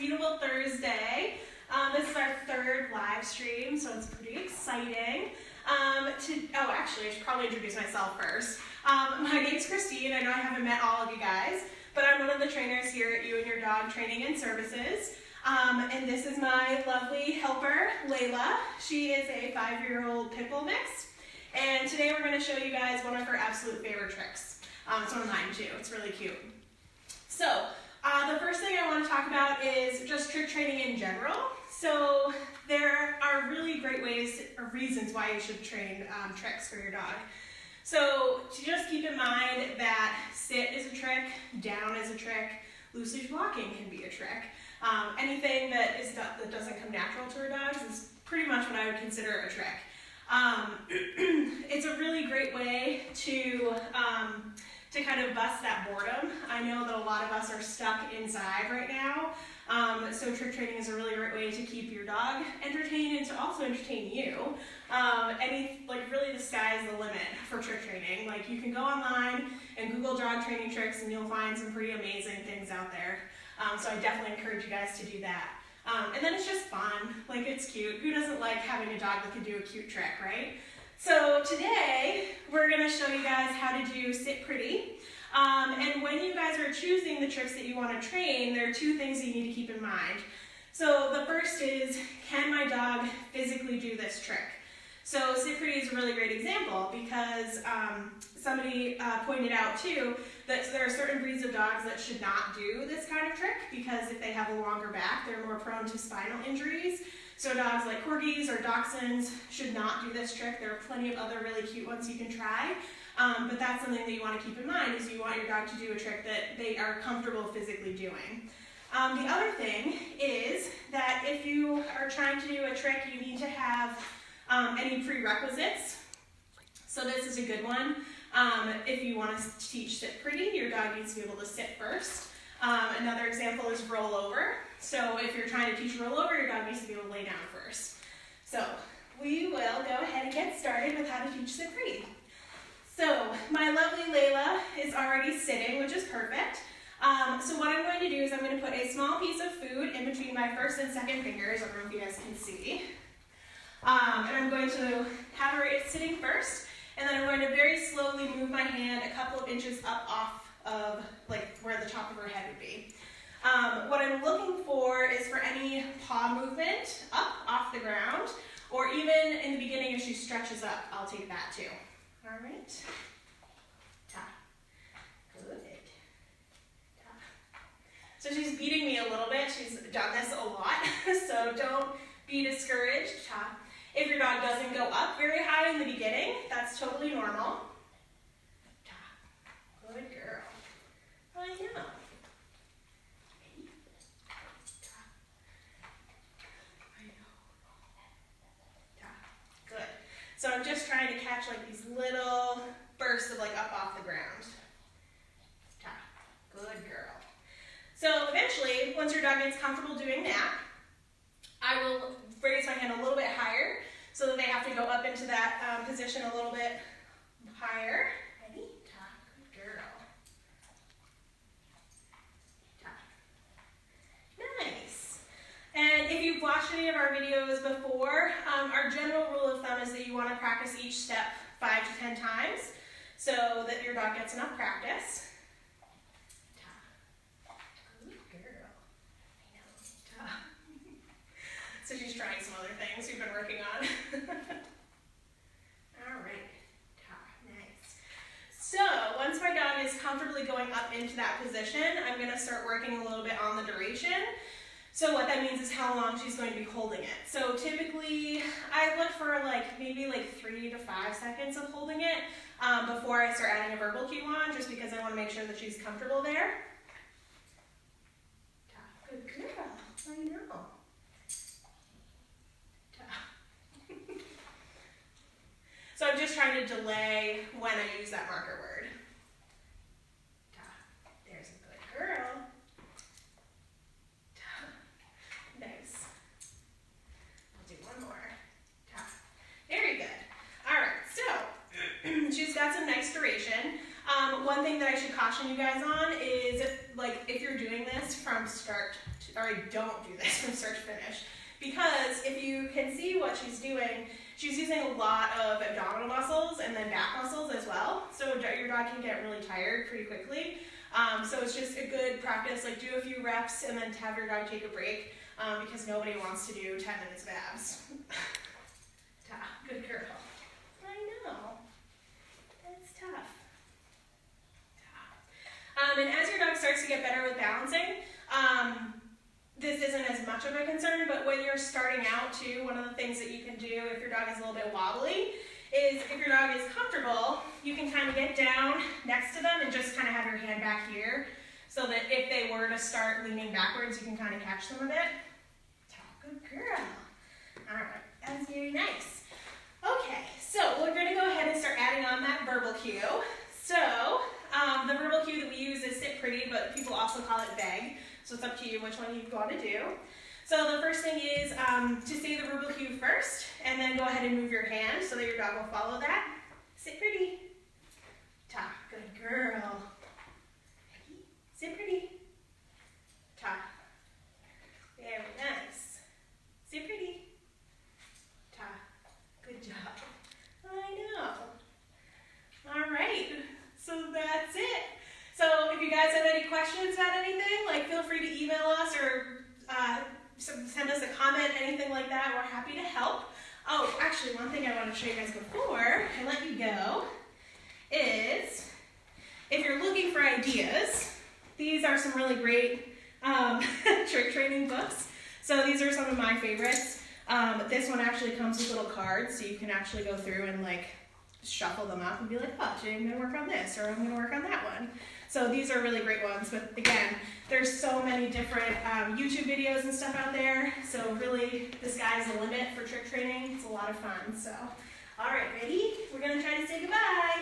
beautiful Thursday. This is our third live stream, so it's pretty exciting. Actually, I should probably introduce myself first. My name's Kristine. I know I haven't met all of you guys, but I'm one of the trainers here at You and Your Dog Training and Services. And this is my lovely helper, Layla. She is a 5-year-old pit bull mix. And today we're going to show you guys one of her absolute favorite tricks. It's one of mine too. It's really cute. So, the first thing I want to talk about is just trick training in general. So, there are really great ways or reasons why you should train tricks for your dog. So, to just keep in mind that sit is a trick, down is a trick, loose leash walking can be a trick. Anything that doesn't come natural to our dogs is pretty much what I would consider a trick. It's a really great way to kind of bust that boredom. I know that a lot of us are stuck inside right now, so trick training is a really great way to keep your dog entertained and to also entertain you. Really the sky is the limit for trick training. Like, you can go online and Google dog training tricks and you'll find some pretty amazing things out there. So I definitely encourage you guys to do that. And then it's just fun, like, it's cute. Who doesn't like having a dog that can do a cute trick, right? So today, we're gonna show you guys how to do sit pretty. And when you guys are choosing the tricks that you wanna train, there are two things that you need to keep in mind. So the first is, can my dog physically do this trick? So sit pretty is a really great example because somebody pointed out too that there are certain breeds of dogs that should not do this kind of trick because if they have a longer back, they're more prone to spinal injuries. So dogs like corgis or dachshunds should not do this trick. There are plenty of other really cute ones you can try, but that's something that you want to keep in mind is you want your dog to do a trick that they are comfortable physically doing. The other thing is that if you are trying to do a trick, you need to have any prerequisites. So this is a good one. If you want to teach sit pretty, your dog needs to be able to sit first. Another example is roll over. So if you're trying to teach roll over, your dog needs to be able to lay down first. So we will go ahead and get started with how to teach sit pretty. So my lovely Layla is already sitting, which is perfect. So what I'm going to do is I'm going to put a small piece of food in between my first and second fingers. I don't know if you guys can see. And I'm going to have her sitting first, and then I'm going to very slowly move my hand a couple of inches up off of where the top of her head would be. What I'm looking for is for any paw movement up off the ground, or even in the beginning if she stretches up, I'll take that too. All right. Ta. Good. Ta. So she's beating me a little bit. She's done this a lot, so don't be discouraged. Ta. If your dog doesn't go up very high in the beginning, that's totally normal. Ta. Good girl. I know. Good. So I'm just trying to catch like these little bursts of up off the ground. Ta. Good girl. So eventually, once your dog gets comfortable doing that, I will raise my hand a little bit higher so that they have to go up into that position a little bit higher. Ready? Ta. Good girl. Ta. Nice. And if you've watched any of our videos before, our general rule of thumb is that you want to practice each step 5 to 10 times so that your dog gets enough practice. Ta. Good girl. I know. Ta. So she's trying some other things we've been working on. All right. Ta. Nice. So once my dog is comfortably going up into that position, I'm going to start working a little bit on the duration. So what that means is how long she's going to be holding it. So typically, I look for maybe 3 to 5 seconds of holding it before I start adding a verbal cue on, just because I want to make sure that she's comfortable there. Ta. Good girl. I know. Ta. So I'm just trying to delay when I use that marker word. Ta. There's a good girl. Nice. I'll do one more. Ta. Very good. All right, so she's got some nice duration. One thing that I should caution you guys on is, like, if you're doing this from start to, or don't do this from start to finish, because if you can see what she's doing, she's using a lot of abdominal muscles and then back muscles as well, so your dog can get really tired pretty quickly. So it's just a good practice, like do a few reps and then have your dog take a break, because nobody wants to do 10 minutes of abs. Good girl. I know. That's tough. And as your dog starts to get better with balancing, this isn't as much of a concern, but when you're starting out too, one of the things that you can do if your dog is a little bit wobbly is if your dog is comfortable, you can kind of get down next to them and just kind of have your hand back here so that if they were to start leaning backwards, you can kind of catch them a bit. Good girl. All right, that's very nice. Okay, so we're going to go ahead and start adding on that verbal cue. So the verbal cue that we use is sit pretty, but people also call it beg. So it's up to you which one you want to do. So the first thing is to say the verbal cue first, and then go ahead and move your hand so that your dog will follow that. Sit pretty. Ta. Good girl. Sit pretty. Ta. Very nice. Sit pretty. Ta. Good job. I know. All right. So that's it. So if you guys have any questions about anything, like feel free to email us or send us a comment, anything like that. We're happy to help. Oh, actually, one thing I want to show you guys before I let you go is if you're looking for ideas, these are some really great trick training books. So these are some of my favorites. This one actually comes with little cards, so you can actually go through and like shuffle them up and be like, oh, today I'm going to work on this, or I'm going to work on that one. So these are really great ones, but again, there's so many different YouTube videos and stuff out there, so really the sky's the limit for trick training. It's a lot of fun. So, all right, ready? We're going to try to say goodbye.